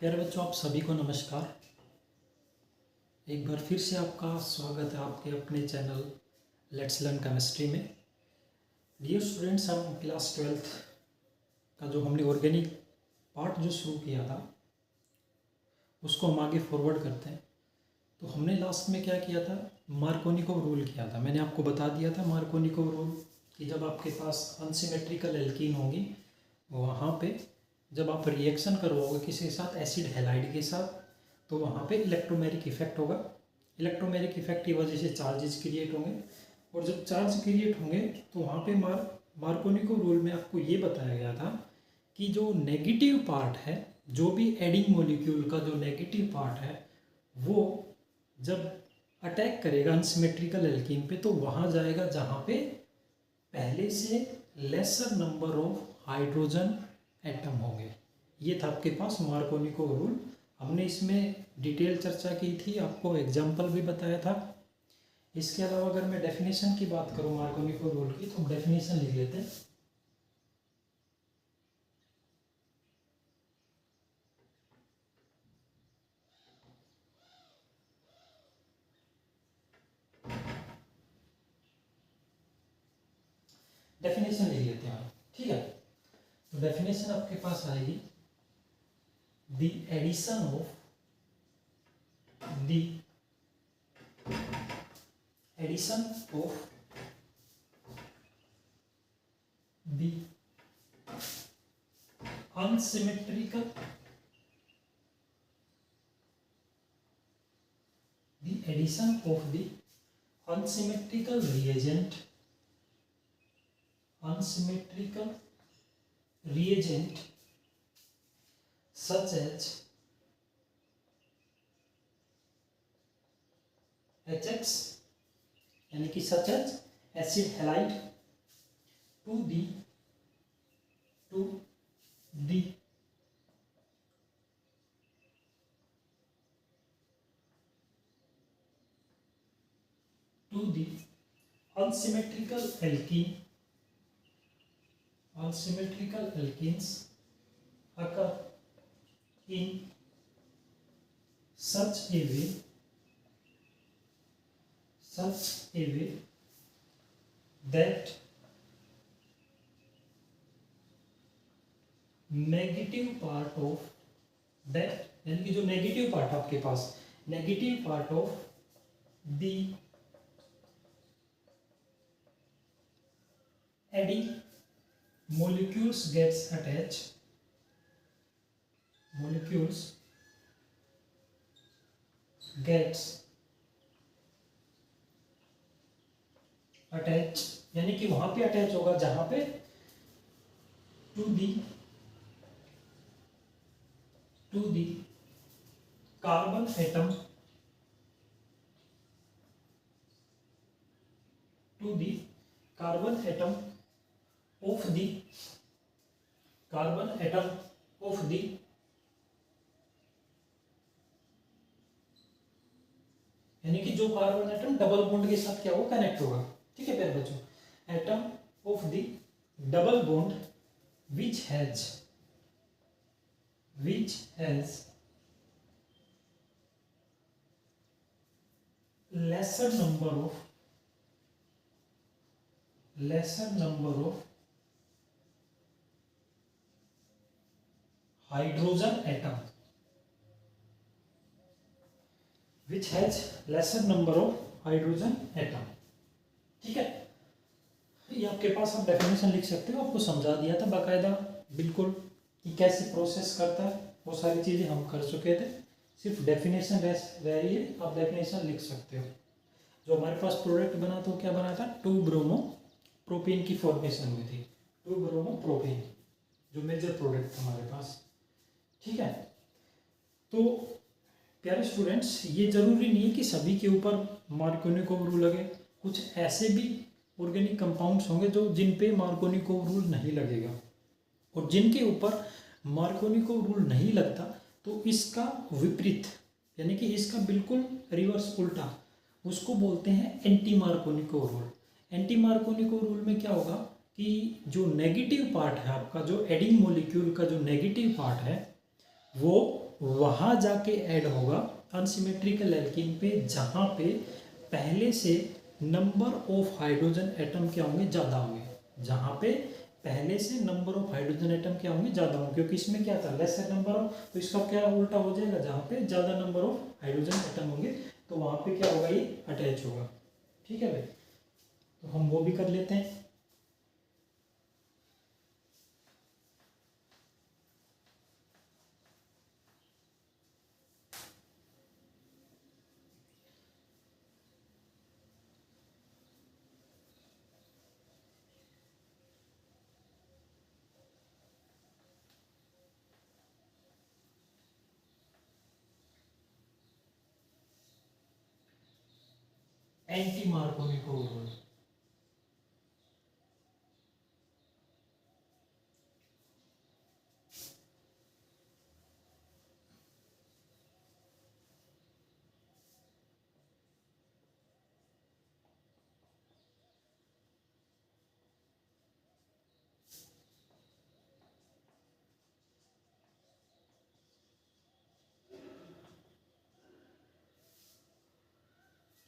प्यारे बच्चों, आप सभी को नमस्कार। एक बार फिर से आपका स्वागत है आपके अपने चैनल लेट्स लर्न केमिस्ट्री में। डियर स्टूडेंट्स, हम क्लास 12th का जो हमने ऑर्गेनिक पार्ट जो शुरू किया था उसको हम आगे फॉरवर्ड करते हैं। तो हमने लास्ट में क्या किया था, मार्कोनिकोव रूल किया था। मैंने आपको बता दिया था मार्कोनिकोव रूल कि जब आपके पास अनसिमेट्रिकल एल्कीन होगी वहाँ पे जब आप रिएक्शन करवाओगे किसी के साथ, एसिड हैलाइड के साथ, तो वहाँ पे इलेक्ट्रोमेरिक इफेक्ट होगा। इलेक्ट्रोमेरिक इफेक्ट की वजह से चार्जेस क्रिएट होंगे और जब चार्ज क्रिएट होंगे तो वहाँ पे मार्कोनिकोव रूल में आपको ये बताया गया था कि जो नेगेटिव पार्ट है, जो भी एडिंग मॉलिक्यूल का जो नेगेटिव पार्ट है, वो जब अटैक करेगा अनसिमेट्रिकल एल्कीन पे तो वहाँ जाएगा जहाँ पे पहले से laser number of hydrogen atom होंगे। ये था आपके पास मार्कोनिकोव रूल। हमने इसमें डिटेल चर्चा की थी, आपको एग्जाम्पल भी बताया था। इसके अलावा अगर मैं डेफिनेशन की बात करूँ मार्कोनिकोव रूल की, तो डेफिनेशन लिख लेते हैं। डेफिनेशन लिख लेते हैं, ठीक है। तो डेफिनेशन आपके पास आएगी, the addition of the unsymmetrical the addition of the unsymmetrical reagent such as HX यानी कि such as acid halide to the unsymmetrical alkenes occur in such a way that negative part of that, यानी कि जो negative part आपके पास, negative part of the adding molecules gets attached यानी कि वहां पे अटैच होगा जहां पे to the carbon atom of the यानी कि जो कार्बन एटम डबल बॉन्ड के साथ क्या होगा, कनेक्ट होगा। ठीक है प्यारे बच्चों, atom of the double bond which has lesser number of hydrogen atom, ठीक है। ये आपके पास आप डेफिनेशन लिख सकते हो, आपको समझा दिया था बाकायदा बिल्कुल कि कैसे प्रोसेस करता है, वो सारी चीज़ें हम कर चुके थे। सिर्फ डेफिनेशन रह रही है, आप डेफिनेशन लिख सकते हो। जो हमारे पास प्रोडक्ट बना तो क्या बना था, 2-ब्रोमो-प्रोपेन की फॉर्मेशन हुई थी। 2-ब्रोमो-प्रोपेन जो मेजर प्रोडक्ट था हमारे पास, ठीक है। तो प्यारे स्टूडेंट्स, ये जरूरी नहीं है कि सभी के ऊपर मार्कोनिकोव रूल लगे। कुछ ऐसे भी ऑर्गेनिक कंपाउंड्स होंगे जो जिन पे मार्कोनिकोव रूल नहीं लगेगा, और जिनके ऊपर मार्कोनिकोव रूल नहीं लगता तो इसका विपरीत, यानी कि इसका बिल्कुल रिवर्स उल्टा, उसको बोलते हैं anti Markovnikov rule. Anti Markovnikov rule में क्या होगा कि जो नेगेटिव पार्ट है आपका, जो एडिंग मॉलिक्यूल का जो नेगेटिव पार्ट है, वो वहाँ जाके ऐड होगा अनसिमेट्रिकल एल्कीन पे, जहाँ पे पहले से नंबर ऑफ हाइड्रोजन एटम क्या होंगे, ज़्यादा होंगे। जहाँ पे पहले से नंबर ऑफ हाइड्रोजन एटम क्या होंगे, ज़्यादा होंगे, क्योंकि इसमें क्या था लेसर नंबर ऑफ, तो इसका क्या उल्टा हो जाएगा, जहाँ पे ज़्यादा नंबर ऑफ हाइड्रोजन एटम होंगे तो वहाँ पे क्या होगा, ये अटैच होगा। ठीक है भाई, तो हम वो भी कर लेते हैं। एंटी मार्कोनी रूल,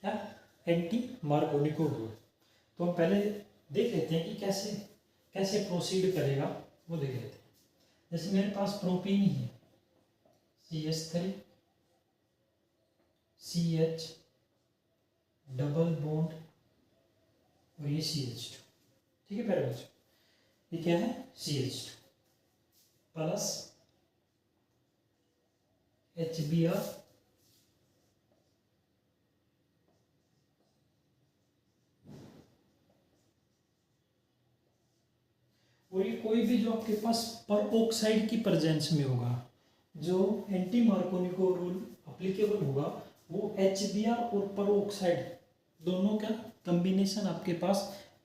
क्या एंटी मार्कोनिको रूल। तो हम पहले देख लेते हैं कि कैसे कैसे प्रोसीड करेगा, वो देख लेते हैं। जैसे मेरे पास प्रोपीन ही है, CH3 CH डबल बॉन्ड और ये CH2। ठीक है प्यारे बच्चों, ये क्या है CH2 प्लस HBr और ये कोई भी जो आपके पास पर ऑक्साइड की प्रेजेंस में होगा, जो एंटी मार्कोनिको रूल अप्लीकेबल होगा, वो HBr और पर ऑक्साइड दोनों का कॉम्बिनेशन आपके पास,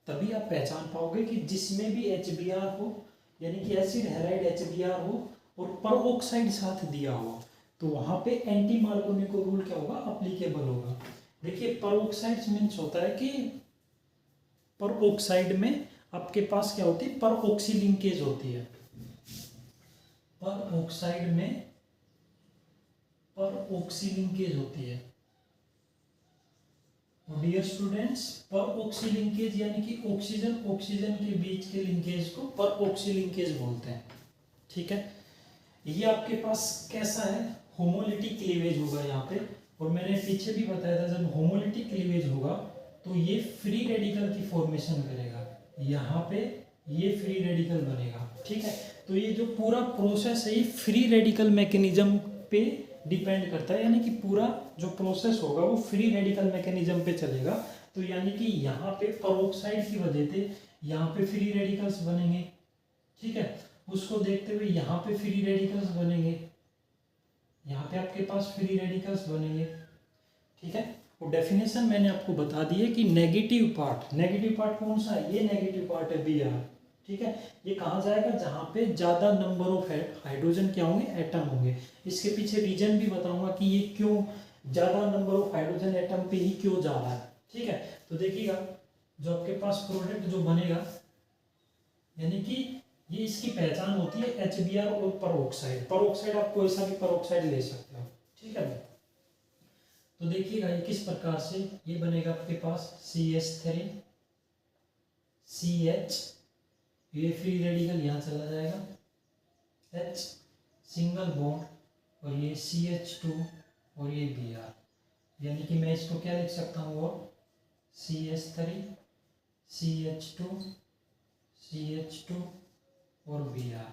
तभी आप पहचान पाओगे कि जिसमें भी HBr हो, यानी कि एसिड हैलाइड HBr हो और पर ऑक्साइड साथ दिया हो, तो वहाँ पे एंटी मार्कोनिको रूल क्या होगा, अप्लीकेबल होगा। देखिए पर ऑक्साइड मीन्स होता है कि पर ऑक्साइड में आपके पास क्या होती है, पर ऑक्सी लिंकेज होती है। पर ऑक्साइड में पर ऑक्सी लिंकेज होती है। डियर स्टूडेंट्स, पर ऑक्सी लिंकेज यानी कि ऑक्सीजन ऑक्सीजन के बीच के लिंकेज को पर ऑक्सी लिंकेज बोलते हैं। ठीक है, ये आपके पास कैसा है, होमोलिटिक क्लीवेज होगा यहाँ पे। और मैंने पीछे भी बताया था, जब होमोलिटिक क्लीवेज होगा तो ये फ्री रेडिकल की फॉर्मेशन करेगा, यहाँ पे ये फ्री रेडिकल बनेगा। ठीक है, तो ये जो पूरा प्रोसेस है ये फ्री रेडिकल मैकेनिज्म पे डिपेंड करता है, यानी कि पूरा जो प्रोसेस होगा वो फ्री रेडिकल मैकेनिज्म पे चलेगा। तो यानी कि यहाँ पे पेरोक्साइड की वजह से यहाँ पे फ्री रेडिकल्स बनेंगे। ठीक है, उसको देखते हुए यहाँ पे फ्री रेडिकल्स बनेंगे, यहाँ पे आपके पास फ्री रेडिकल्स बनेंगे। ठीक है, वो डेफिनेशन मैंने आपको बता दी है कि नेगेटिव पार्ट कौन सा है, ये नेगेटिव पार्ट है Br। ठीक है, ये कहाँ जाएगा, जहाँ पे ज़्यादा नंबर ऑफ हाइड्रोजन क्या होंगे, एटम होंगे। इसके पीछे रीजन भी बताऊंगा कि ये क्यों ज़्यादा नंबर ऑफ हाइड्रोजन एटम पे ही क्यों जा रहा है। ठीक है, तो देखिएगा जो आपके पास प्रोडक्ट जो बनेगा, यानी कि ये इसकी पहचान होती है HBr और पर ऑक्साइड आप कोई सा भी पर ऑक्साइड ले सकते हो। ठीक है, तो देखिएगा ये किस प्रकार से ये बनेगा, आपके पास CH3 CH, ये फ्री रेडिकल यहाँ चला जाएगा, H सिंगल बॉन्ड और ये CH2 और ये Br, यानी कि मैं इसको क्या लिख सकता हूँ, वो CH3 CH2 CH2 और Br,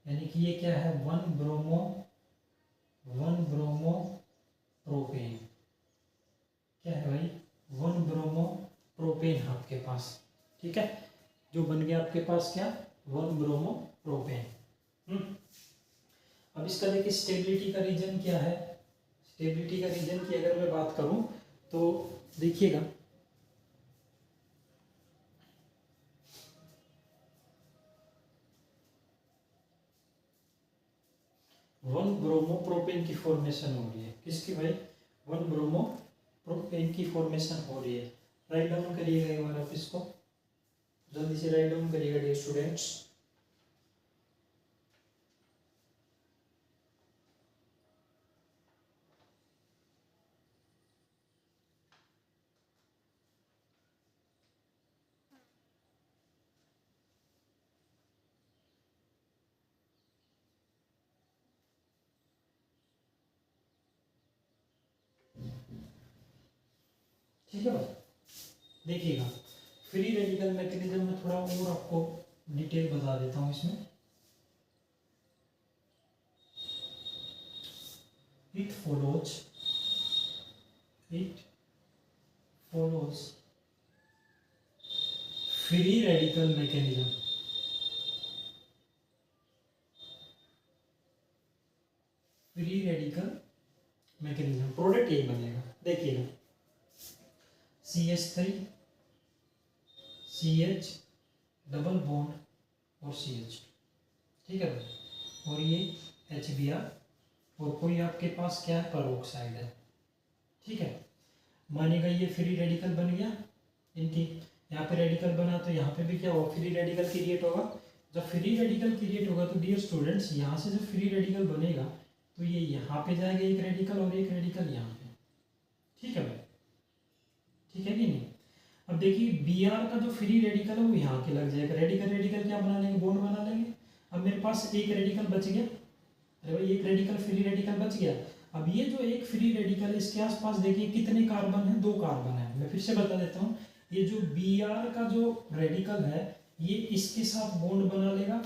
यानी कि ये क्या है, वन ब्रोमो प्रोपेन। क्या है भाई, वन ब्रोमो प्रोपेन आपके पास। ठीक है, जो बन गया आपके पास क्या, वन ब्रोमो प्रोपेन। अब इसका देखिए स्टेबिलिटी का रीजन क्या है। स्टेबिलिटी का रीजन की अगर मैं बात करूं तो देखिएगा, वन ब्रोमो प्रोपेन की फॉर्मेशन हो रही है, किसकी भाई, वन ब्रोमो प्रोपेन की फॉर्मेशन हो रही है। राइट डाउन करिएगा एक बार आप इसको, जल्दी से राइट डाउन करिएगा डियर स्टूडेंट्स। ठीक है भाई। देखिएगा फ्री रेडिकल मैकेनिज्म में थोड़ा और आपको डिटेल बता देता हूँ इसमें। It follows free radical mechanism, free radical mechanism product यही बनेगा। देखिएगा CH3 CH डबल बॉन्ड और CH, ठीक है भाई, और ये HBr और कोई आपके पास क्या है, पेरोक्साइड है, ठीक है। मानेगा ये फ्री रेडिकल बन गया इनकी, यहाँ पे रेडिकल बना तो यहाँ पे भी क्या होगा, फ्री रेडिकल क्रिएट होगा। जब फ्री रेडिकल क्रिएट होगा तो डियर स्टूडेंट्स यहाँ से जब फ्री रेडिकल बनेगा तो ये यहाँ पे जाएगा एक रेडिकल और एक रेडिकल यहाँ पे, ठीक है भाई, ठीक है कि नहीं। अब देखिए Br का जो फ्री रेडिकल है वो यहाँ के लग जाएगा, रेडिकल रेडिकल क्या बना लेंगे, बॉन्ड बना लेंगे। अब मेरे पास एक रेडिकल बच गया, अरे भाई एक रेडिकल फ्री रेडिकल बच गया। अब ये जो एक फ्री रेडिकल है इसके आसपास देखिए कितने कार्बन है, 2 कार्बन है। मैं फिर से बता देता हूँ, ये जो Br का जो रेडिकल है ये इसके साथ बॉन्ड बना लेगा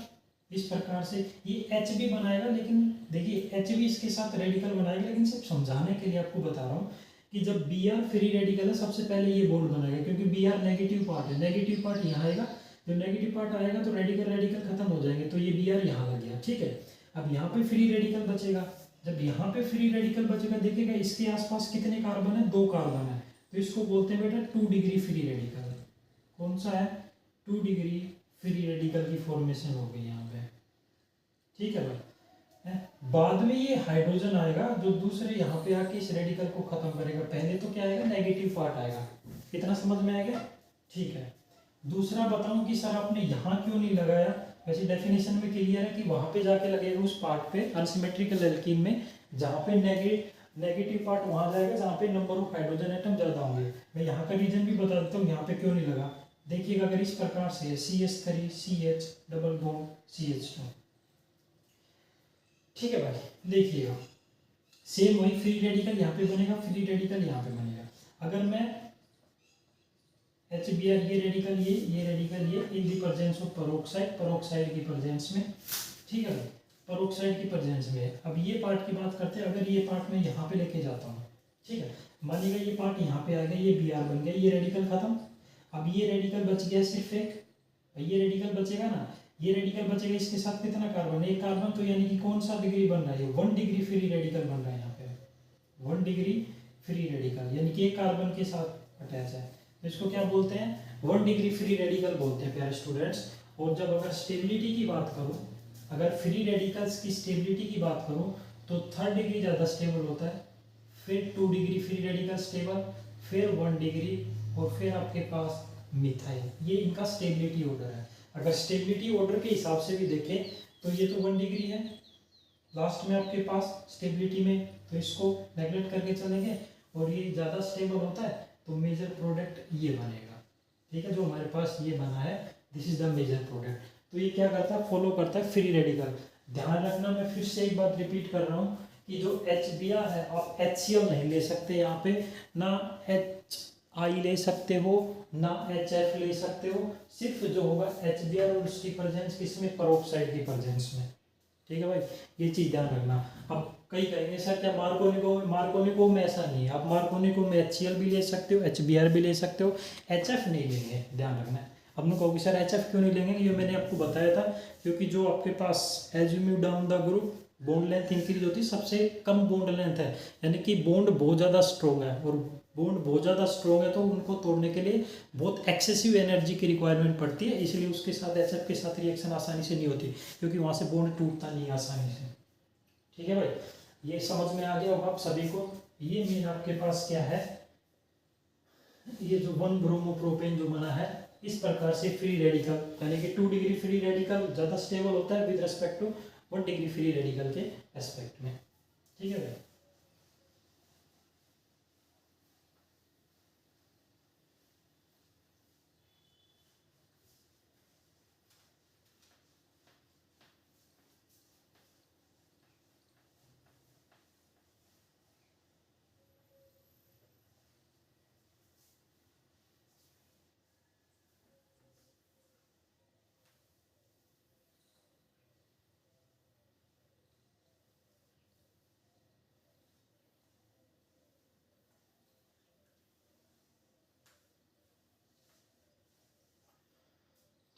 इस प्रकार से, ये H भी बनाएगा, लेकिन देखिए H भी इसके साथ रेडिकल बनाएगा, लेकिन सिर्फ समझाने के लिए आपको बता रहा हूँ कि जब Br फ्री रेडिकल है सबसे पहले ये बॉन्ड बनाएगा, क्योंकि Br नेगेटिव पार्ट है, नेगेटिव पार्ट यहाँ आएगा, जब नेगेटिव पार्ट आएगा तो रेडिकल रेडिकल खत्म हो जाएंगे, तो ये Br यहाँ लग गया, ठीक है। अब यहाँ पे फ्री रेडिकल बचेगा, जब यहाँ पे फ्री रेडिकल बचेगा देखिएगा इसके आसपास कितने कार्बन है, 2 कार्बन है, तो इसको बोलते हैं बेटा 2 डिग्री फ्री रेडिकल। कौन सा है, 2 डिग्री फ्री रेडिकल की फॉर्मेशन हो गई यहाँ पे, ठीक है भाई। बाद में ये हाइड्रोजन आएगा जो दूसरे यहाँ पे आके इस रेडिकल को खत्म करेगा, पहले तो क्या आएगा, नेगेटिव पार्ट आएगा। कितना समझ में आएगा, ठीक है। दूसरा बताऊं कि सर आपने यहाँ क्यों नहीं लगाया, वैसे डेफिनेशन में क्लियर है कि वहां पे जाके लगेगा उस पार्ट पे अनसिमेट्रिकल एल्कीन में, जहाँ पे नेगेटिव पार्ट वहां जाएगा जहाँ पे नंबर ऑफ हाइड्रोजन एटम ज्यादा होंगे। मैं यहाँ का रीजन भी बता देता हूँ यहाँ पे क्यों नहीं लगा। देखिएगा अगर इस प्रकार से CH3 CH double bond CH2, ठीक है भाई। देखिएगा सेम वही फ्री रेडिकल यहाँ पे बनेगा, फ्री रेडिकल यहाँ पे बनेगा। अगर मैं HBr ये रेडिकल ये रेडिकल ये in the presence of peroxide, peroxide की प्रेजेंस में, ठीक है भाई, पेरोक्साइड की प्रेजेंस में। अब ये पार्ट की बात करते हैं, अगर ये पार्ट मैं यहाँ पे लेके जाता हूँ, ठीक है, मानिएगा ये पार्ट यहाँ पे आ गया, ये Br बन गया, ये रेडिकल खत्म। अब ये रेडिकल बच गया सिर्फ एक, ये रेडिकल बचेगा ना, ये रेडिकल बचेगा, इसके साथ कितना कार्बन, एक कार्बन, तो यानी कि कौन सा डिग्री बन रहा है, 1 डिग्री फ्री रेडिकल बन रहा है यहाँ पे, 1 डिग्री फ्री रेडिकल, यानी कि एक कार्बन के साथ अटैच है, तो इसको क्या बोलते हैं, 1 डिग्री फ्री रेडिकल बोलते हैं प्यारे स्टूडेंट्स। और जब अगर स्टेबिलिटी की बात करूं, अगर फ्री रेडिकल्स की स्टेबिलिटी की बात करूं तो 3rd डिग्री ज़्यादा स्टेबल होता है, फिर 2 डिग्री फ्री रेडिकल स्टेबल, फिर 1 डिग्री, और फिर आपके पास मिथाइल। ये इनका स्टेबिलिटी ऑर्डर है। अगर स्टेबिलिटी ऑर्डर के हिसाब से भी देखें तो ये तो 1 डिग्री है लास्ट में आपके पास स्टेबिलिटी में, तो इसको नेगलेक्ट करके चलेंगे, और ये ज़्यादा स्टेबल होता है तो मेजर प्रोडक्ट ये बनेगा, ठीक है, जो हमारे पास ये बना है, this is the major product. तो ये क्या करता है, फॉलो करता है फ्री रेडिकल। ध्यान रखना, मैं फिर से एक बात रिपीट कर रहा हूँ कि जो HBr है आप HCl नहीं ले सकते यहाँ पे, ना HI ले सकते हो, ना HF ले सकते हो, सिर्फ जो होगा HBr और उसकी प्रेजेंस किसमें, पेरोक्साइड की प्रेजेंस में, ठीक है भाई, ये चीज़ ध्यान रखना। अब कई कहेंगे सर क्या मार्कोनिको में ऐसा नहीं है, आप मार्कोनिको में HCl भी ले सकते हो, HBr भी ले सकते हो, HF नहीं लेंगे, ध्यान रखना। अब मैं कहोगे सर HF क्यों नहीं लेंगे, ये मैंने आपको बताया था, क्योंकि जो आपके पास as you move down the group bond length increase होती है, सबसे कम बॉन्ड लेंथ है, यानी कि बॉन्ड बहुत ज़्यादा स्ट्रॉन्ग है, और बॉन्ड बहुत ज़्यादा स्ट्रॉन्ग है तो उनको तोड़ने के लिए बहुत एक्सेसिव एनर्जी की रिक्वायरमेंट पड़ती है, इसलिए उसके साथ HF के साथ रिएक्शन आसानी से नहीं होती, क्योंकि वहाँ से बॉन्ड टूटता नहीं आसानी से, ठीक है भाई। ये समझ में आ गया होगा आप सभी को। ये मेन आपके पास क्या है, ये जो 1 ब्रोमोप्रोपेन जो बना है इस प्रकार से फ्री रेडिकल, यानी कि 2 डिग्री फ्री रेडिकल ज़्यादा स्टेबल होता है with respect to 1 degree free radical के एस्पेक्ट में, ठीक है भाई।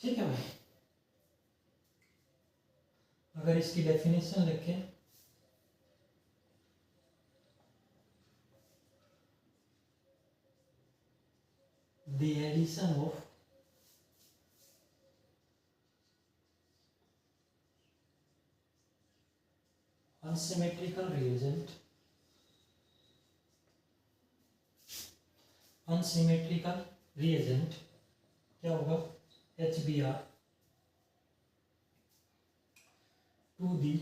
ठीक है भाई, अगर इसकी डेफिनेशन लिखें, the addition of unsymmetrical reagent, unsymmetrical reagent क्या होगा, HBr to the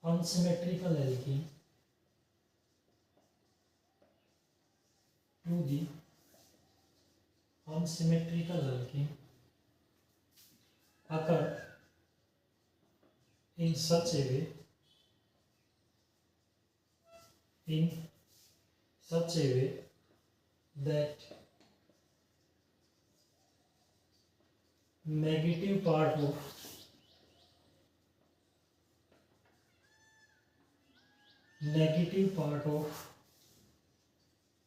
unsymmetrical alkene to the unsymmetrical alkene occur in such a way, in such a way that negative part of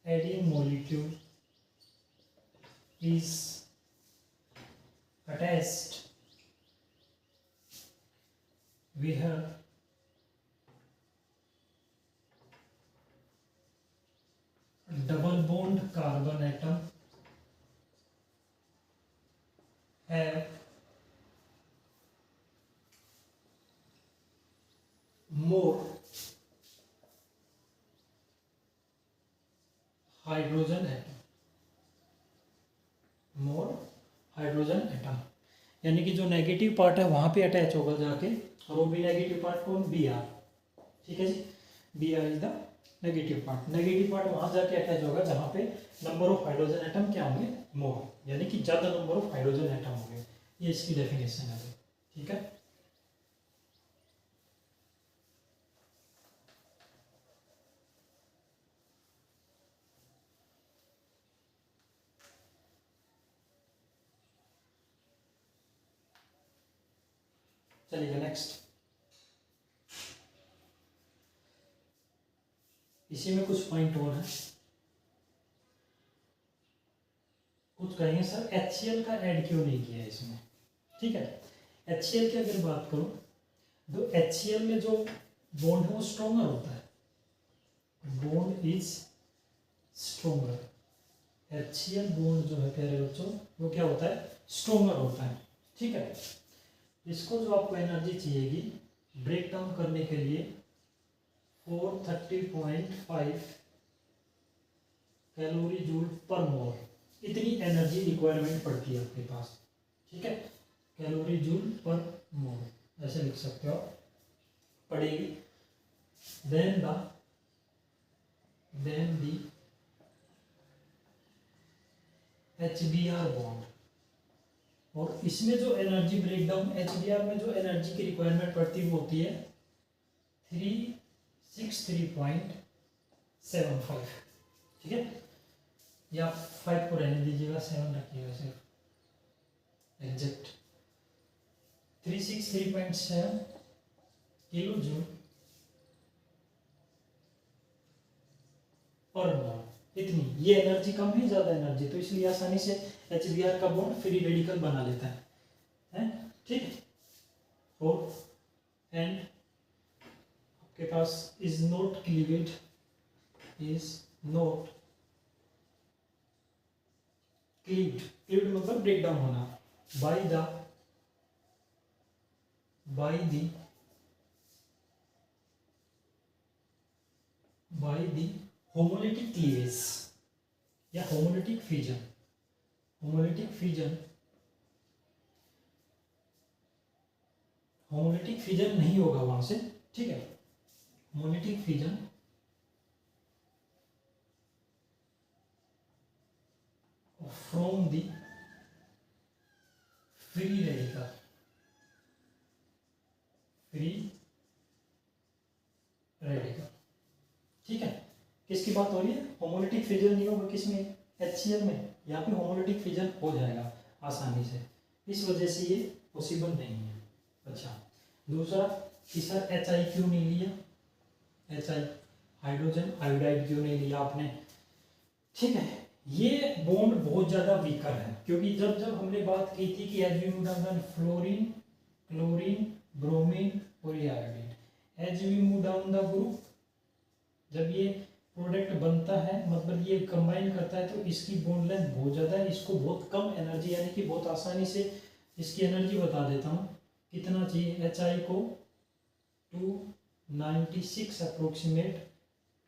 adenine molecule is attached where double bond carbon atom have more hydrogen atom, more hydrogen atom, यानी कि जो negative part है वहां पे attach होगा जाके, और वो भी नेगेटिव पार्ट कौन, बी आर, ठीक है जी, B R is the negative part, negative part वहां जाके अटैच होगा जहां पे नंबर ऑफ हाइड्रोजन एटम क्या होंगे, मोर, यानी कि ज्यादा नंबर ऑफ हाइड्रोजन एटम होंगे, ये इसकी डेफिनेशन है, ठीक है। चलिए नेक्स्ट, इसी में कुछ पॉइंट और है, कुछ कहेंगे सर HCl का ऐड क्यों नहीं किया इसमें, ठीक है। HCl की अगर बात करूं तो HCl में जो बॉन्ड है वो स्ट्रोंगर होता है, bond is stronger, HCl bond जो है प्यारे बच्चों वो क्या होता है, स्ट्रोंगर होता है, ठीक है। इसको जो आपको एनर्जी चाहिएगी ब्रेक डाउन करने के लिए 430.5 कैलोरी जूल पर मोल, इतनी एनर्जी रिक्वायरमेंट पड़ती है आपके पास, ठीक है, कैलोरी जूल पर मोल ऐसे लिख सकते हो पड़ेगी। देन दी HBr बॉन्ड, और इसमें जो एनर्जी ब्रेकडाउन HBr में जो एनर्जी की रिक्वायरमेंट पड़ती है वो होती है 363.75, ठीक है, या 5 को रहने दीजिएगा, 7 रखिएगा सिर्फ एग्जैक्ट, 363.7 किलो जूल पर मोल, इतनी, ये एनर्जी कम है ज्यादा एनर्जी, तो इसलिए आसानी से HBr का बॉन्ड फ्री रेडिकल बना लेता है, ठीक है। और एंड आपके पास is not cleaved, is not cleaved, cleaved मतलब ब्रेक डाउन होना, बाय द होमोलिटिक क्लीवेज या होमोलिटिक फ्यूजन, होमोलिटिक फ्यूजन नहीं होगा वहां से, ठीक है, homolytic fusion from the free radical, ठीक है। किसकी बात हो रही है, होमोलिटिक फ्यूजन नहीं होगा किसमें, HCl में, यहाँ पे होमोलिटिक फ्यूजन हो जाएगा आसानी से, इस वजह से ये पॉसिबल नहीं है। अच्छा, दूसरा कि सर HI क्यों नहीं लिया, HI हाइड्रोजन आयोडाइड क्यों नहीं लिया आपने, ठीक है, ये बॉन्ड बहुत ज़्यादा वीकर है, क्योंकि जब जब हमने बात की थी कि as we move down fluorine, chlorine, bromine और ये iodine, as we move down the group, जब ये प्रोडक्ट बनता है मतलब ये कंबाइन करता है तो इसकी बॉन्ड लेंथ बहुत ज़्यादा है, इसको बहुत कम एनर्जी यानी कि बहुत आसानी से इसकी एनर्जी बता देता हूँ कितना चाहिए। एच आई को 296 अप्रोक्सीमेट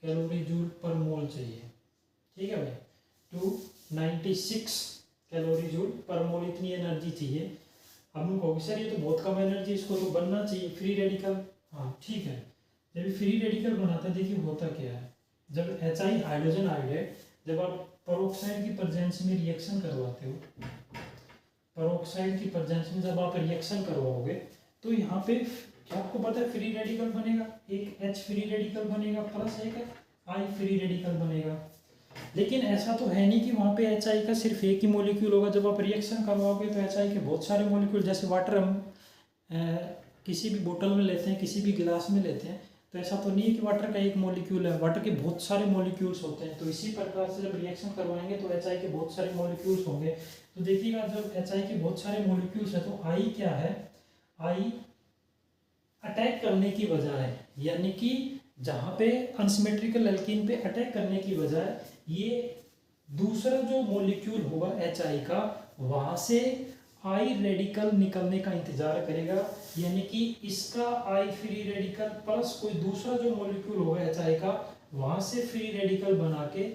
कैलोरी जूल पर मोल चाहिए, ठीक है भाई, 296 कैलोरी जूल पर मोल इतनी एनर्जी चाहिए। अब हम कहोगे सर ये तो बहुत कम एनर्जी, इसको तो बनना चाहिए फ्री रेडिकल। हाँ ठीक है, जब फ्री रेडिकल बनाते हैं देखिए होता क्या है, जब एच आई हाइड्रोजन आयोडाइड जब आप परोक्साइड की प्रेजेंस में रिएक्शन करवाते हो, परोक्साइड की प्रेजेंस में जब आप रिएक्शन करवाओगे तो यहाँ पे क्या आपको पता है फ्री रेडिकल बनेगा, एक H फ्री रेडिकल बनेगा प्लस एक I फ्री रेडिकल बनेगा। लेकिन ऐसा तो है नहीं कि वहाँ पे एच आई का सिर्फ एक ही मॉलिक्यूल होगा, जब आप रिएक्शन करवाओगे तो एच आई के बहुत सारे मॉलिक्यूल, जैसे वाटर हम किसी भी बोतल में लेते हैं, किसी भी गिलास में लेते हैं, तो ऐसा तो नहीं है कि वाटर का एक मॉलिक्यूल है, वाटर के बहुत सारे मॉलिक्यूल्स होते हैं। तो इसी प्रकार से जब रिएक्शन करवाएंगे तो एच आई के बहुत सारे मॉलिक्यूल्स होंगे। तो देखिएगा जब एच आई के बहुत सारे मॉलिक्यूल्स है तो आई क्या है, आई अटैक करने की बजाय, यानी कि जहाँ पे अनसिमेट्रिकल एल्कीन पे अटैक करने की बजाय ये दूसरा जो मॉलिक्यूल होगा एच आई का वहाँ से आई रेडिकल निकलने का इंतजार करेगा, यानी कि इसका आई फ्री रेडिकल प्लस कोई दूसरा जो मॉलिक्यूल होगा एच आई का वहाँ से फ्री रेडिकल बना के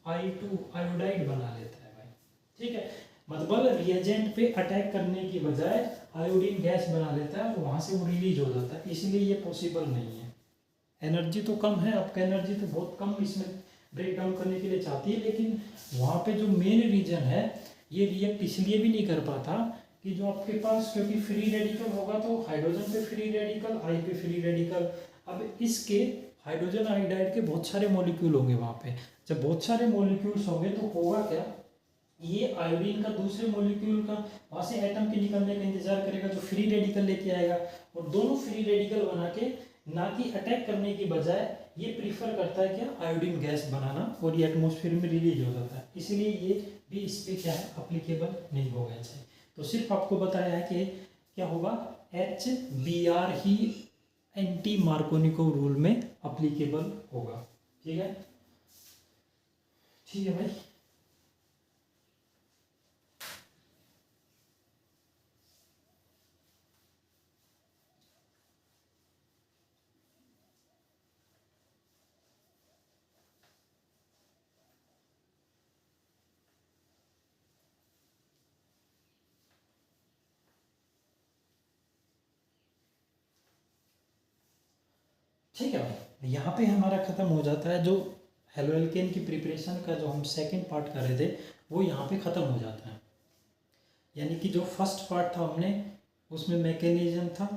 I2 आयोडाइड बना लेता है भाई, ठीक है। मतलब रिएजेंट पे अटैक करने की बजाय आयोडीन गैस बना लेता है और वहाँ से वो रिलीज हो जाता है, इसलिए ये पॉसिबल नहीं है। एनर्जी तो कम है, आपका एनर्जी तो बहुत कम इसमें ब्रेक डाउन करने के लिए चाहती है, लेकिन वहाँ पे जो मेन रीजन है ये रिएक्ट इसलिए भी नहीं कर पाता कि जो आपके पास, क्योंकि फ्री रेडिकल होगा तो हाइड्रोजन पे फ्री रेडिकल, आई पे फ्री रेडिकल, अब इसके हाइड्रोजन आयोडाइड के बहुत सारे मॉलिक्यूल होंगे वहाँ पे, जब बहुत सारे मॉलिक्यूल्स होंगे तो होगा क्या, ये आयोडीन का दूसरे मॉलिक्यूल का वहाँ से एटम के निकलने का इंतजार करेगा जो फ्री रेडिकल लेके आएगा, और दोनों फ्री रेडिकल बना के ना कि अटैक करने की बजाय ये प्रीफर करता है क्या, आयोडीन गैस बनाना, और ये एटमॉस्फेयर में रिलीज हो जाता है, इसलिए ये भी इस पे क्या है अप्लीकेबल नहीं होगा एच आई। तो सिर्फ आपको बताया है कि क्या होगा, HBr ही एंटी मार्कोनिकोव रूल में अप्लीकेबल होगा, ठीक है, ठीक है भाई। ठीक है भाई, यहाँ पे हमारा ख़त्म हो जाता है, जो हेलोएल्केन की प्रिपरेशन का जो हम सेकंड पार्ट कर रहे थे वो यहाँ पे ख़त्म हो जाता है। यानी कि जो फर्स्ट पार्ट था हमने उसमें मैकेनिज्म था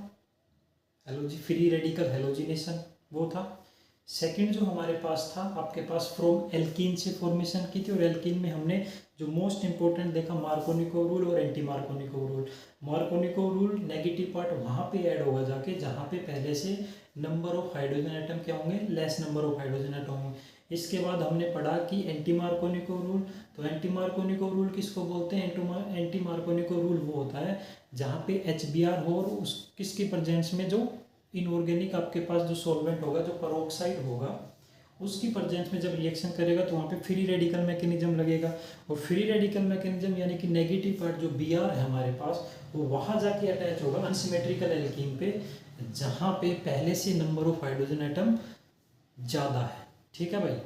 हेलोजी फ्री रेडिकल हेलोजिनेशन वो था, सेकंड जो हमारे पास था आपके पास फ्रॉम एल्कीन से फॉर्मेशन की थी, और एल्कीन में हमने जो मोस्ट इंपॉर्टेंट देखा मार्कोनिकोव रूल और anti Markovnikov rule. Markovnikov rule negative part वहाँ पे ऐड होगा जाके जहाँ पे पहले से नंबर ऑफ हाइड्रोजन एटम क्या होंगे, less number of hydrogen atom होंगे। इसके बाद हमने पढ़ा कि एंटी मार्कोनिकोव रूल, तो एंटी मार्कोनिकोव रूल किसको बोलते हैं, एंटी मार्कोनिकोव रूल वो होता है जहाँ पे HBr हो और उस किसके प्रेजेंस में जो इनऑर्गेनिक आपके पास जो सॉल्वेंट होगा जो परोक्साइड होगा उसकी प्रेजेंस में जब रिएक्शन करेगा तो वहाँ पे फ्री रेडिकल मैकेनिज्म लगेगा, और फ्री रेडिकल मैकेनिज्म यानी कि नेगेटिव पार्ट जो Br है हमारे पास वो वहाँ जाके अटैच होगा अनसिमेट्रिकल एल्कीन पे जहाँ पे पहले से नंबर ऑफ हाइड्रोजन एटम ज़्यादा है, ठीक है भाई।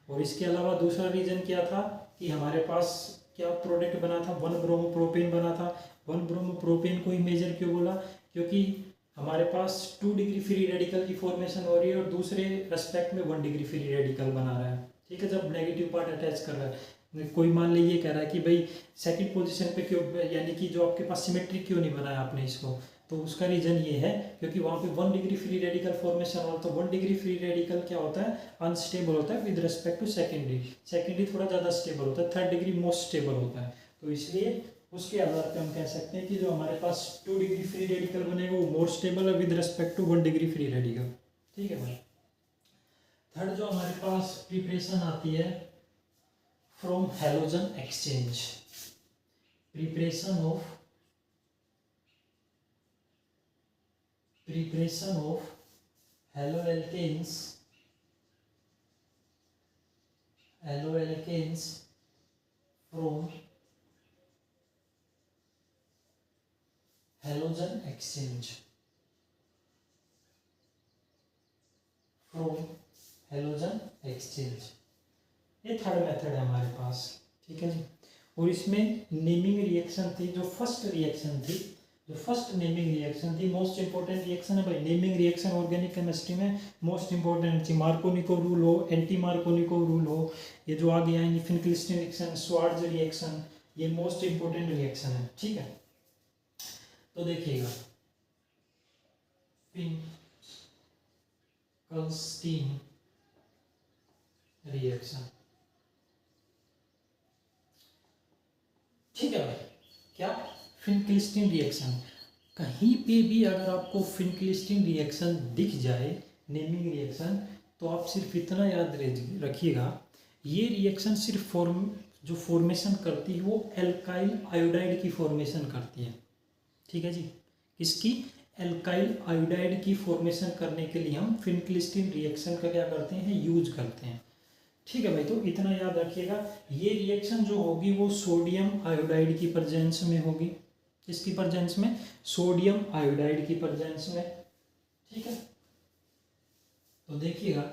और इसके अलावा दूसरा रीज़न क्या था कि हमारे पास क्या प्रोडक्ट बना था, 1 ब्रोमोप्रोपेन बना था। 1 ब्रोमोप्रोपेन को ही मेजर क्यों बोला, क्योंकि हमारे पास 2 डिग्री फ्री रेडिकल की फॉर्मेशन हो रही है और दूसरे रेस्पेक्ट में 1 डिग्री फ्री रेडिकल बना रहा है, ठीक है, जब नेगेटिव पार्ट अटैच कर रहा है। कोई मान लीजिए कह रहा है कि भाई सेकंड पोजीशन पे क्यों, यानी कि जो आपके पास सिमेट्रिक क्यों नहीं बनाया आपने इसको, तो उसका रीज़न ये है क्योंकि वहाँ पे 1 डिग्री फ्री रेडिकल फॉर्मेशन हो, तो 1 डिग्री फ्री रेडिकल क्या होता है, अनस्टेबल होता है विद रिस्पेक्ट टू सेकेंडरी थोड़ा ज़्यादा स्टेबल होता है, थर्ड डिग्री मोस्ट स्टेबल होता है। तो इसलिए उसके आधार पे हम कह सकते हैं कि जो हमारे पास 2 डिग्री फ्री रेडिकल बनेगा वो मोर स्टेबल है with respect to 1 degree free radical, ठीक है भाई। थर्ड जो हमारे पास प्रिपरेशन आती है from halogen exchange. Preparation of haloalkanes from halogen exchange. ये थर्ड मेथड है हमारे पास, ठीक है जी। और इसमें नेमिंग रिएक्शन थी, जो फर्स्ट नेमिंग रिएक्शन थी, मोस्ट इंपॉर्टेंट रिएक्शन है भाई। नेमिंग रिएक्शन ऑर्गेनिक केमिस्ट्री में मोस्ट इंपॉर्टेंट थी। मार्कोनिकोव रूल हो, एंटी मार्कोनिकोव रूल हो, ये जो आगे आएंगे फिनक्लिस्टन रिएक्शन, श्वार्ट्ज रिएक्शन, ये मोस्ट इंपॉर्टेंट रिएक्शन है, ठीक है। तो देखिएगा, फिनकलस्टीन रिएक्शन, ठीक है भाई। क्या? फिनक्लिस्टन रिएक्शन। कहीं पे भी अगर आपको फिनक्लिस्टन रिएक्शन दिख जाए, नेमिंग रिएक्शन, तो आप सिर्फ इतना याद रखिएगा, ये रिएक्शन सिर्फ जो फॉर्मेशन करती है वो एल्काइल आयोडाइड की फॉर्मेशन करती है, ठीक है जी। किसकी? एल्काइल आयोडाइड की फॉर्मेशन करने के लिए हम फिनक्लिस्टन रिएक्शन का क्या करते हैं? यूज करते हैं, ठीक है भाई। तो इतना याद रखिएगा, ये रिएक्शन जो होगी वो सोडियम आयोडाइड की प्रेजेंस में होगी। किसकी प्रेजेंस में? सोडियम आयोडाइड की प्रेजेंस में, ठीक है। तो देखिएगा,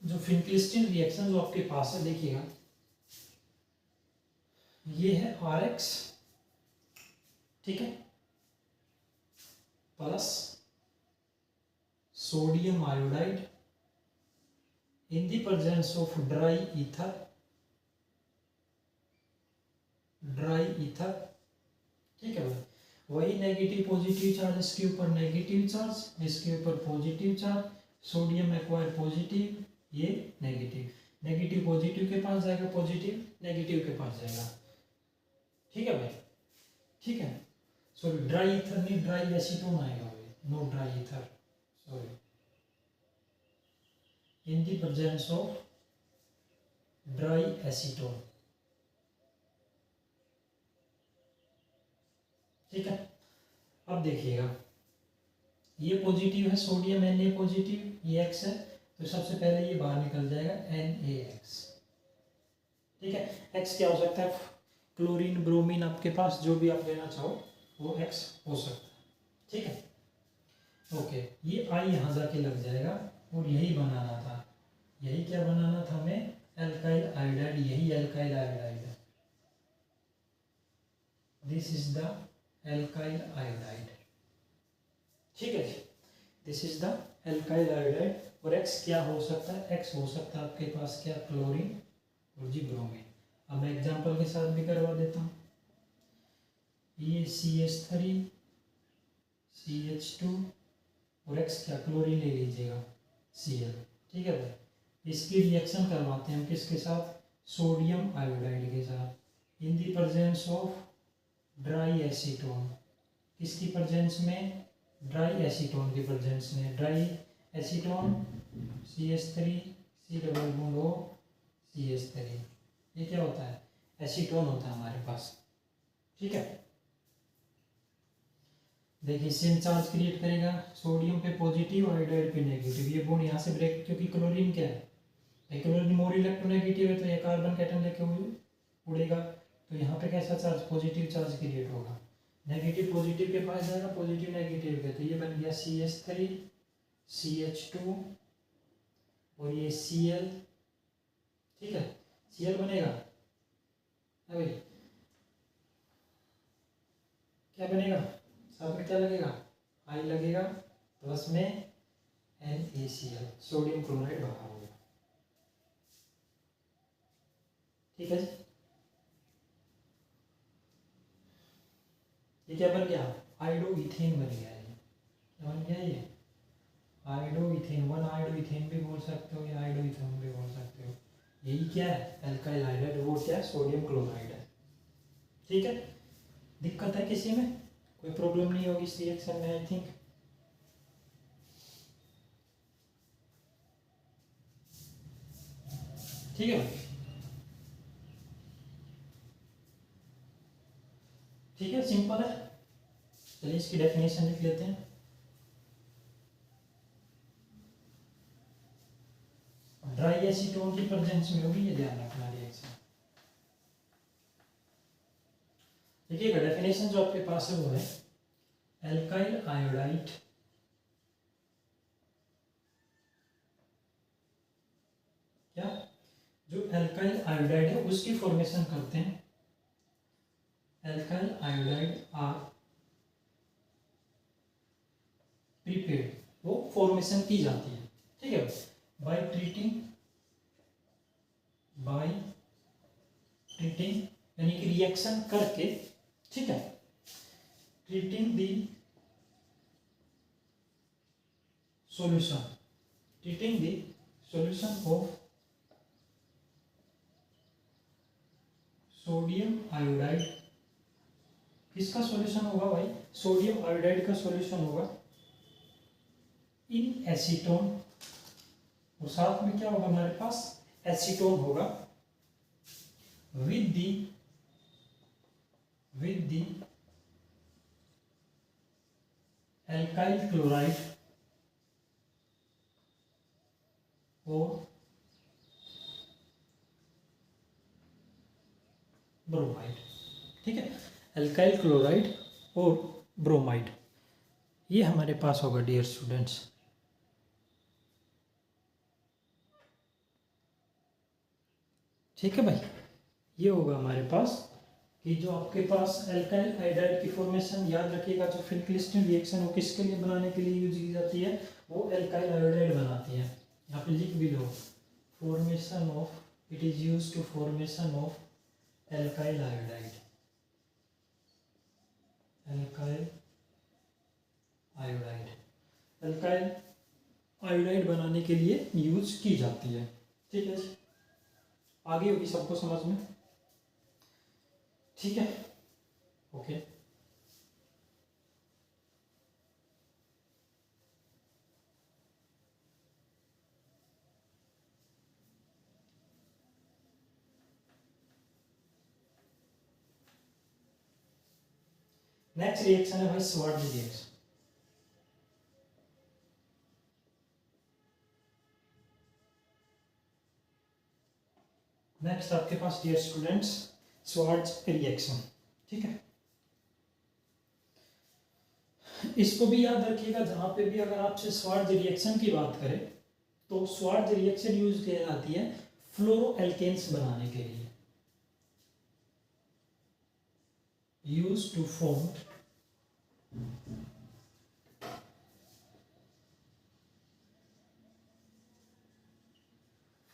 जो फिनक्लिस्टन रिएक्शन जो आपके पास है, देखिएगा ये है RX, ठीक है, plus sodium iodide in the presence of dry ether, ठीक है भाई। वही नेगेटिव पॉजिटिव चार्ज, इसके ऊपर नेगेटिव चार्ज, इसके ऊपर positive charge, sodium acquire positive, ये नेगेटिव पॉजिटिव के पास जाएगा, पॉजिटिव नेगेटिव के पास जाएगा, ठीक है भाई, ठीक है। सॉरी, ड्राई ईथर नहीं, ड्राई एसीटोन आएगा भाई, no dry ether, sorry. in the presence of dry acetone, ठीक है। अब देखिएगा, ये पॉजिटिव है, सोडियम Na पॉजिटिव, ये X है, तो सबसे पहले ये बाहर निकल जाएगा NaX, ठीक है। X क्या हो सकता है? क्लोरीन, ब्रोमीन, आपके पास जो भी आप लेना चाहो वो X हो सकता है, ठीक है। ओके, ये I यहाँ जाके लग जाएगा और यही बनाना था, यही क्या बनाना था हमें? एल्काइल आयोडाइड, यही एल्काइल आयोडाइड है, this is the alkyl iodide, ठीक है जी, this is the alkyl iodide. और X क्या हो सकता है? X हो सकता है आपके पास क्या? क्लोरीन और जी ब्रोमीन। अब मैं एग्जांपल के साथ भी करवा देता हूँ, ये CH3 CH2 और X क्या? क्लोरीन ले लीजिएगा, Cl, ठीक है भाई। इसकी रिएक्शन करवाते हैं हम किसके साथ? सोडियम आयोडाइड के साथ, in the presence of dry acetone. किसकी प्रेजेंस में? ड्राई एसीटोन की प्रेजेंस में। Dry acetone CH3 C double bond O CH3, ये क्या होता है? एसीटोन होता है हमारे पास, ठीक है। देखिए, सेम चार्ज क्रिएट करेगा, सोडियम पे पॉजिटिव, आयोडाइड पे नेगेटिव, ये बॉन्ड यहाँ से ब्रेक, क्योंकि क्लोरीन क्या है? क्लोरीन मोर इलेक्ट्रोनेगेटिव है, तो ये कार्बन के एटम लेके उड़ेगा, तो यहाँ पे कैसा चार्ज? पॉजिटिव चार्ज क्रिएट होगा, नेगेटिव पॉजिटिव के पास जाएगा, पॉजिटिव नेगेटिव के, तो ये बन गया CH3 CH2 और ये Cl, ठीक है, Cl बनेगा, भाई क्या बनेगा? साथ में क्या लगेगा? I लगेगा, प्लस में NaCl, सोडियम क्लोराइड बाहर होगा, ठीक है जी। ये क्या बन गया? आयोडोइथेन बन गया, ये क्या बन गया? ये आयोडोइथेन, 1 आयोडोइथेन भी बोल सकते हो या आयोडोइथेन भी बोल सकते हो। यही क्या है? एल्काइल आयोडाइड, वो क्या है? सोडियम क्लोराइड है, ठीक है। दिक्कत है किसी में? कोई प्रॉब्लम नहीं होगी इस रिएक्शन में, आई थिंक। ठीक है भाई, ठीक है, सिंपल है। चलिए इसकी डेफिनेशन लिख लेते हैं। ड्राई एसीटोन की प्रेजेंस में होगी, ये ध्यान रखना रिएक्शन। देखिएगा डेफिनेशन जो आपके पास है वो है एल्काइल आयोडाइड क्या, जो एल्काइल आयोडाइड है उसकी फॉर्मेशन करते हैं। एल्काइल आयोडाइड आर प्रिपेयर्ड, वो फॉर्मेशन की जाती है, ठीक है, बाय ट्रीटिंग यानी कि रिएक्शन करके, ठीक है, treating the solution of sodium iodide. किसका सॉल्यूशन होगा भाई, सोडियम आयोडाइड का सॉल्यूशन होगा इन एसीटोन, और साथ में क्या होगा हमारे पास, एसीटोन होगा विद दी एल्काइल क्लोराइड और ब्रोमाइड, ठीक है, एल्काइल क्लोराइड और ब्रोमाइड, ये हमारे पास होगा डियर स्टूडेंट्स। ठीक है भाई, ये होगा हमारे पास कि जो आपके पास एल्काइल आयोडाइड की फॉर्मेशन, याद रखिएगा जो फिनक्लिस्टन रिएक्शन वो किसके लिए बनाने के लिए यूज की जाती है, वो एल्काइल आयोडाइड बनाती है। यहाँ पे लिख भी लो, formation of, it is used to formation of alkyl iodide, alkyl iodide बनाने के लिए यूज की जाती है, ठीक है, आगे होगी सबको समझ में, ठीक है, ओके। नेक्स्ट रिएक्शन है भाई स्वार्ट्ज रिएक्शन। नेक्स्ट आपके पास डियर स्टूडेंट्स स्वार्ट्ज रिएक्शन, ठीक है, इसको भी याद रखिएगा, जहां पे भी अगर आपसे स्वार्ट्ज रिएक्शन की बात करें तो स्वार्ट्ज रिएक्शन यूज की जाती है फ्लोरोएल्केन्स बनाने के लिए, यूज टू फॉर्म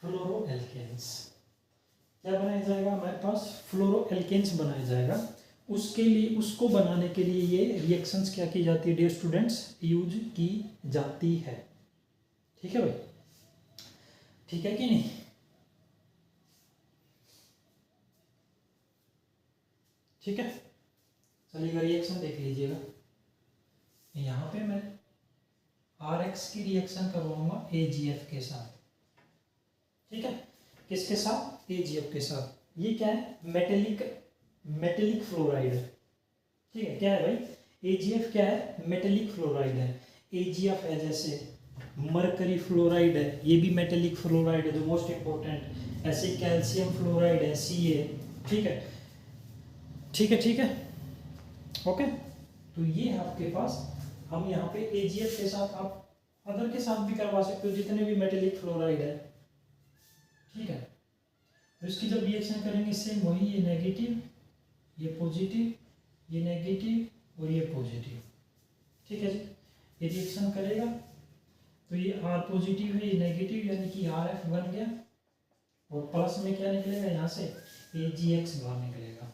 फ्लोरोएल्केन्स। क्या बनाया जाएगा हमारे पास, फ्लोरोएल्केन्स बनाया जाएगा, उसके लिए, उसको बनाने के लिए ये रिएक्शंस क्या की जाती है डियर स्टूडेंट्स, यूज की जाती है, ठीक है भाई, ठीक है कि नहीं, ठीक है। चलिएगा रिएक्शन देख लीजिएगा, यहाँ पे मैं RX की रिएक्शन करवाऊंगा AgF के साथ, ठीक है, किसके साथ, AgF के साथ। ये क्या है, मेटेलिक फ्लोराइड है, ठीक है, क्या है भाई, AgF क्या है, मेटेलिक फ्लोराइड है। AgF है जैसे मरकरी फ्लोराइड है, ये भी मेटेलिक फ्लोराइड है जो मोस्ट इंपॉर्टेंट, ऐसे कैल्शियम फ्लोराइड है Ca, ठीक है, ठीक है, ठीक है, ओके। तो ये आपके पास, हम यहाँ पे AgF के साथ, आप अदर के साथ भी करवा सकते हो जितने भी मेटेलिक फ्लोराइड है, ठीक है। तो इसकी जब रिएक्शन करेंगे सेम वही, ये नेगेटिव, ये पॉजिटिव, ये नेगेटिव और ये पॉजिटिव, ठीक है जी। ये रिएक्शन करेगा तो ये R पॉजिटिव है, ये नेगेटिव, यानी कि RF बन गया, और प्लस में क्या निकलेगा यहाँ से, AgX बाहर निकलेगा,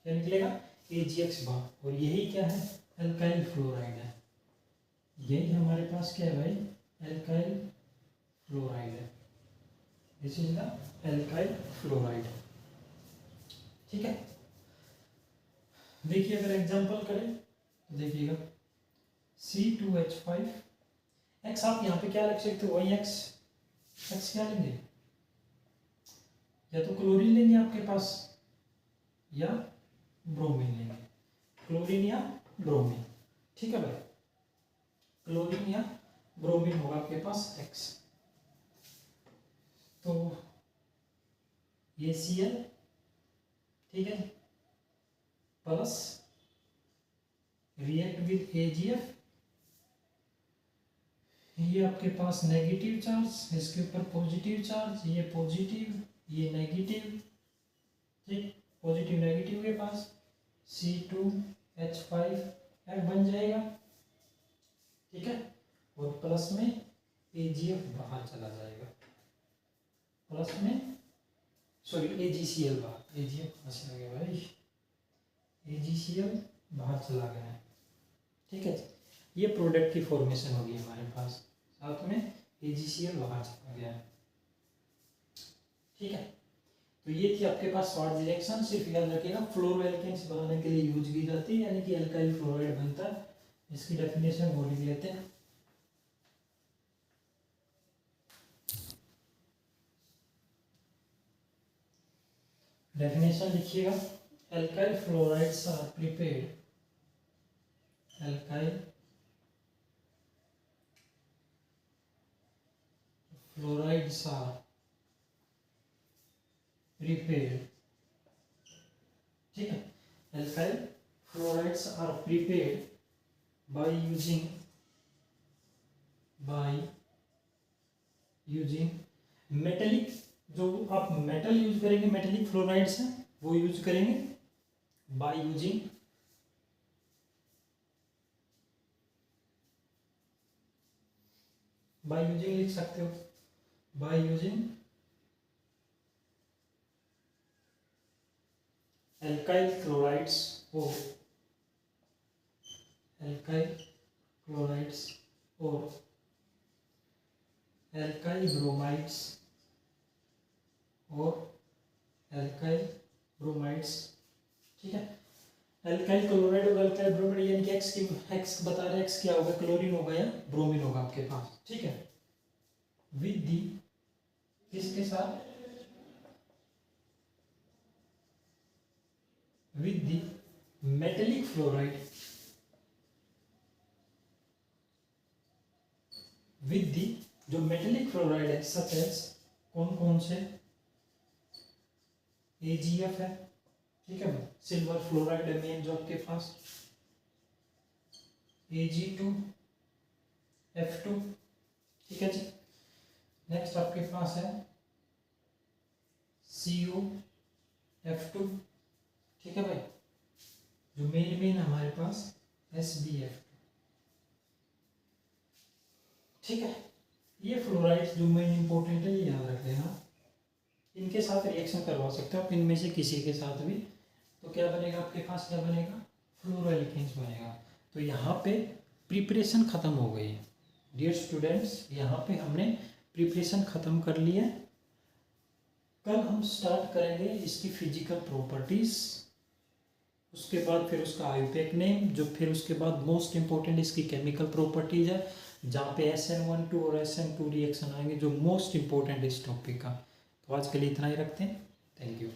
क्या निकलेगा, AgX बाहर, और यही क्या है, एल्काइल फ्लोराइड है, यही हमारे पास क्या है भाई, एल्काइल फ्लोराइड है, this is the alkyl fluoride, ठीक है। देखिए अगर एग्जांपल करें तो देखिएगा C2H5, X आप यहाँ पे क्या लिख सकते हो, वही X क्या लेंगे, या तो क्लोरीन लेंगे आपके पास या ब्रोमीन लेंगे, क्लोरीन या ब्रोमीन। ठीक है भाई, क्लोरीन या ब्रोमीन होगा आपके पास X। तो ये Cl, ठीक है, प्लस रिएक्ट विद AgF, ये आपके पास नेगेटिव चार्ज, इसके ऊपर पॉजिटिव चार्ज, ये पॉजिटिव ये नेगेटिव, ठीक, पॉजिटिव नेगेटिव के पास C2H5F बन जाएगा। ठीक है, और प्लस में AgF बाहर चला जाएगा, प्लस में सॉरी AgCl बाहर, AgF कहाँ से आ गया भाई, AgCl बाहर चला गया है। ठीक है, ये प्रोडक्ट की फॉर्मेशन होगी हमारे पास, साथ में AgCl बाहर चला गया है। ठीक है, तो ये थी आपके पास शॉर्ट रिएक्शन। सिर्फ याद रखिएगा फ्लोरोएल्केन्स बनाने के लिए यूज की जाती है, यानी कि अल्काइल फ्लोराइड बनता है। इसकी डेफिनेशन वो लिख लेते हैं। डेफिनेशन लिखिएगा, alkyl fluorides are prepared, alkyl fluorides are prepared, ठीक है, alkyl fluorides are prepared by using metallic, जो आप मेटल यूज करेंगे, मेटेलिक फ्लोराइड्स हैं वो यूज करेंगे बाय यूजिंग लिख सकते हो, बाय यूजिंग एल्काइल क्लोराइड्स और एल्काइल क्लोराइड्स और एल्काइल ब्रोमाइड्स और एल्काइल ब्रोमाइड्स। ठीक है, एल्काइल क्लोराइड और एल्काइल ब्रोमाइड, यानी कि एक्स बता रहे हैं, एक्स क्या होगा, क्लोरीन होगा या ब्रोमीन होगा आपके पास। ठीक है, विद दी किसके साथ, with the metallic fluoride, with the जो मेटेलिक फ्लोराइड है, सच एज कौन कौन से, AgF है, ठीक है, सिल्वर फ्लोराइड है मेन जो आपके पास, Ag2F2, ठीक है जी। नेक्स्ट आपके पास है CuF2, ठीक है भाई, जो मेन हमारे पास SbF, ठीक है। ये फ्लोराइड्स जो मेन इंपॉर्टेंट है, ये याद रख लेना, इनके साथ रिएक्शन करवा सकते हो आप, इनमें से किसी के साथ भी, तो क्या बनेगा आपके पास, क्या बनेगा, फ्लोरोएल्केन्स बनेगा। तो यहाँ पे प्रिपरेशन खत्म हो गई है डियर स्टूडेंट्स, यहाँ पे हमने प्रिपरेशन खत्म कर ली है। कल हम स्टार्ट करेंगे इसकी फिजिकल प्रॉपर्टीज, उसके बाद फिर उसका आयुपेक नेम, जो फिर उसके बाद मोस्ट इंपॉर्टेंट इसकी केमिकल प्रॉपर्टीज है, जहाँ पे SN12 और SN2 रिएक्शन आएंगे, जो मोस्ट इंपॉर्टेंट इस टॉपिक का। तो आज के लिए इतना ही रखते हैं, थैंक यू।